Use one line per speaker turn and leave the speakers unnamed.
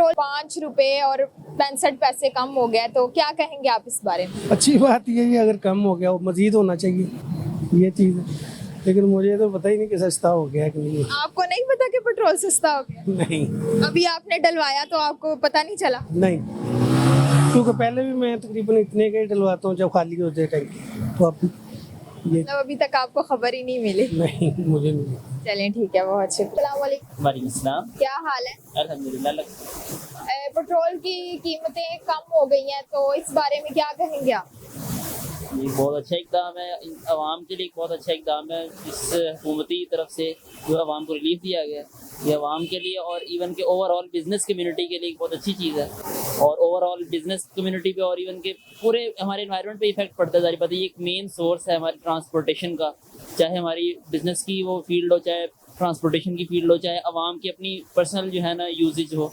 Petrol 5 रुपए और 65 पैसे कम हो गया है, तो क्या कहेंगे आप इस बारे में?
अच्छी बात ये है, अगर कम हो गया मजीद होना चाहिए, ये चीज़ है। लेकिन मुझे तो पता ही नहीं कि सस्ता हो गया है कि नहीं।
आपको नहीं पता कि पेट्रोल सस्ता हो गया?
नहीं
अभी आपने डलवाया तो आपको पता नहीं चला?
नहीं, क्योंकि पहले भी मैं तकरीबन इतने के ही डलवाता हूँ जब खाली होते टैंकी, तो अब ये
मतलब अभी तक आपको खबर ही नहीं मिली?
नहीं, मुझे नहीं।
चलें ठीक है, बहुत शुक्रिया। अस्सलाम वालेकुम।
वालेकुम सलाम।
क्या हाल है?
अल्हम्दुलिल्लाह।
पेट्रोल की कीमतें कम हो गई हैं, तो इस बारे में क्या कहेंगे आप?
ये बहुत अच्छा इकदाम है, आवाम के लिए एक बहुत अच्छा इकदाम है। इस हुकूमती तरफ से जो आवाम को रिलीफ दिया गया है, ये आवाम के लिए और इवन के ओवरऑल बिजनेस कम्युनिटी के लिए एक बहुत अच्छी चीज़ है। और ओवरऑल बिजनेस कम्युनिटी पे और इवन के पूरे हमारे एनवायरनमेंट पे इफेक्ट पड़ता है। सारी पता है, ये एक मेन सोर्स है हमारे ट्रांसपोर्टेशन का, चाहे हमारी बिजनेस की वो फील्ड हो, चाहे ट्रांसपोर्टेशन की फील्ड हो, चाहे आवाम की अपनी पर्सनल जो है ना यूजेज हो।